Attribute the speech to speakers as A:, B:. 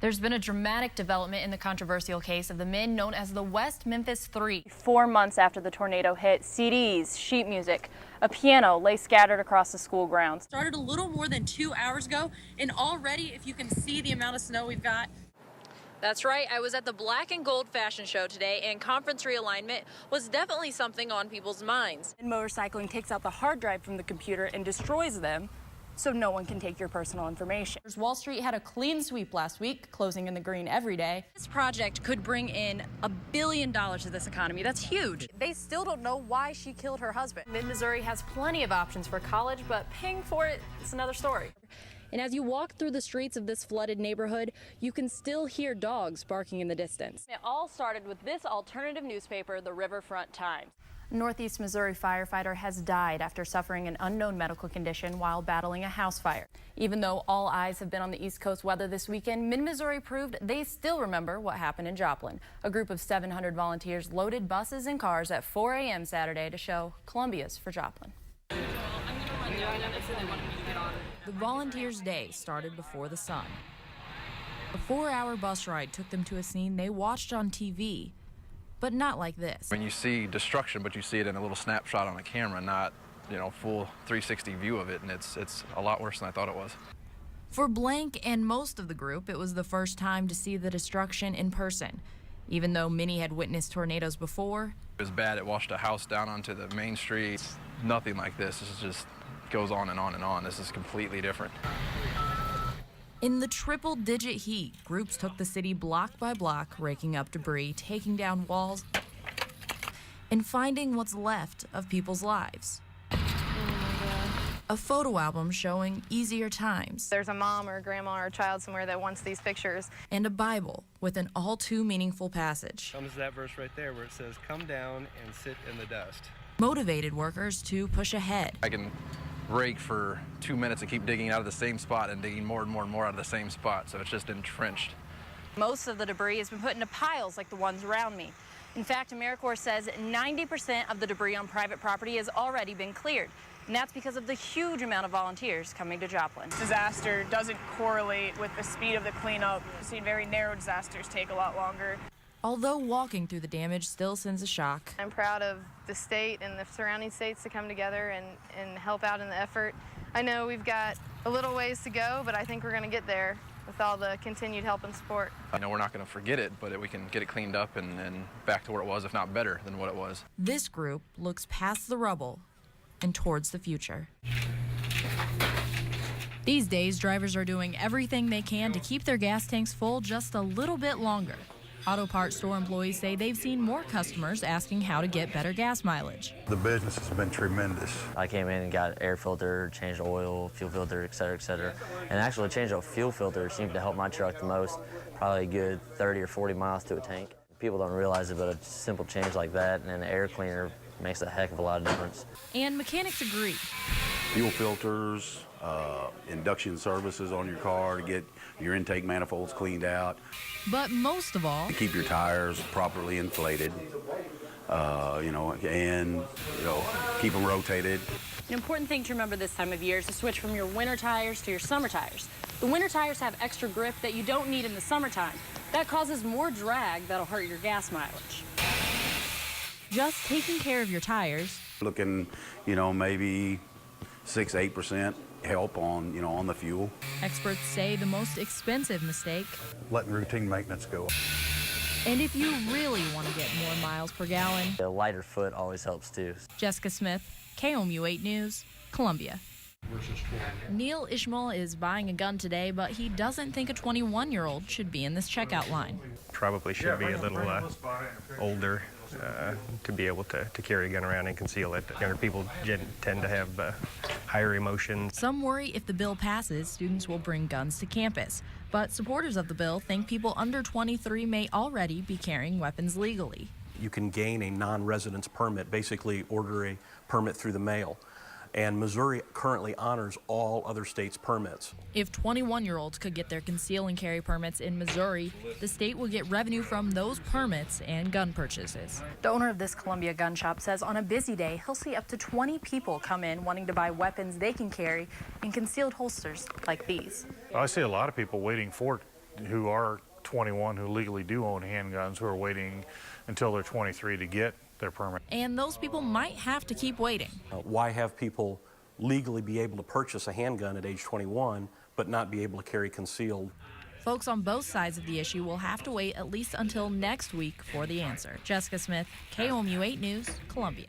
A: There's been a dramatic development in the controversial case of the men known as the West Memphis Three.
B: 4 months after the tornado hit, CDs, sheet music, a piano lay scattered across the school grounds.
C: Started a little more than 2 hours ago, and already, if you can see the amount of snow we've got.
A: That's right, I was at the Black and Gold fashion show today, and conference realignment was definitely something on people's minds.
B: And motorcycling takes out the hard drive from the computer and destroys them, so no one can take your personal information.
A: Wall Street had a clean sweep last week, closing in the green every day. This project could bring in $1 billion to this economy. That's huge.
B: They still don't know why she killed her husband.
A: Mid-Missouri has plenty of options for college, but paying for it is another story. And as you walk through the streets of this flooded neighborhood, you can still hear dogs barking in the distance.
B: It all started with this alternative newspaper, the Riverfront Times.
A: Northeast Missouri firefighter has died after suffering an unknown medical condition while battling a house fire. Even though all eyes have been on the East Coast weather this weekend, Mid-Missouri proved they still remember what happened in Joplin. A group of 700 volunteers loaded buses and cars at 4 a.m. Saturday to show Columbia's for Joplin. The Volunteers' Day started before the sun. A 4-hour bus ride took them to a scene they watched on TV. But not like this.
D: When you see destruction, but you see it in a little snapshot on a camera, not, full 360 view of it, and it's a lot worse than I thought it was.
A: For Blank and most of the group, it was the first time to see the destruction in person. Even though many had witnessed tornadoes before.
D: It was bad. It washed a house down onto the main street. Nothing like this. This is just goes on and on and on. This is completely different.
A: In the triple-digit heat, groups took the city block by block, raking up debris, taking down walls, and finding what's left of people's lives. A photo album showing easier times.
E: There's a mom or a grandma or a child somewhere that wants these pictures.
A: And a Bible with an all-too-meaningful passage.
F: Comes that verse right there where it says, "Come down and sit in the dust."
A: Motivated workers to push ahead.
D: I can rake for 2 minutes and keep digging out of the same spot and digging more and more and more out of the same spot, so it's just entrenched.
B: Most of the debris has been put into piles like the ones around me. In fact, AmeriCorps says 90% of the debris on private property has already been cleared, and that's because of the huge amount of volunteers coming to Joplin.
G: Disaster doesn't correlate with the speed of the cleanup. We've seen very narrow disasters take a lot longer.
A: Although walking through the damage still sends a shock.
E: I'm proud of the state and the surrounding states to come together and help out in the effort. I know we've got a little ways to go, but I think we're going to get there with all the continued help and support.
D: I know we're not going to forget it, but we can get it cleaned up and back to where it was, if not better than what it was.
A: This group looks past the rubble and towards the future. These days, drivers are doing everything they can to keep their gas tanks full just a little bit longer. Auto parts store employees say they've seen more customers asking how to get better gas mileage.
H: The business has been tremendous.
I: I came in and got air filter, changed oil, fuel filter, et cetera, et cetera. And actually changing a fuel filter seemed to help my truck the most, probably a good 30 or 40 miles to a tank. People don't realize it, but a simple change like that and an air cleaner makes a heck of a lot of difference.
A: And mechanics agree.
J: Fuel filters, induction services on your car to get your intake manifolds cleaned out.
A: But most of all,
J: to keep your tires properly inflated, and keep them rotated.
B: An important thing to remember this time of year is to switch from your winter tires to your summer tires. The winter tires have extra grip that you don't need in the summertime. That causes more drag that'll hurt your gas mileage. Just taking care of your tires.
J: Looking, maybe 6-8% help on the fuel.
A: Experts say the most expensive mistake.
H: Letting routine maintenance go.
A: And if you really want to get more miles per gallon,
I: A lighter foot always helps too.
A: Jessica Smith, KOMU 8 News, Columbia. Neil Ishmael is buying a gun today, but he doesn't think a 21-year-old should be in this checkout line.
F: Probably should be a little older to be able to carry a gun around and conceal it. Younger people tend to have higher emotions.
A: Some worry if the bill passes, students will bring guns to campus. But supporters of the bill think people under 23 may already be carrying weapons legally.
K: You can gain a non-residence permit, basically order a permit through the mail. And Missouri currently honors all other states' permits.
A: If 21-year-olds could get their conceal and carry permits in Missouri, the state will get revenue from those permits and gun purchases. The owner of this Columbia gun shop says on a busy day, he'll see up to 20 people come in wanting to buy weapons they can carry in concealed holsters like these.
L: I see a lot of people waiting for who are 21 who legally do own handguns who are waiting until they're 23 to get their permit.
M: And those people might have to keep waiting.
K: Why have people legally be able to purchase a handgun at age 21 but not be able to carry concealed?
M: Folks on both sides of the issue will have to wait at least until next week for the answer. Jessica Smith, KOMU 8 News, Columbia.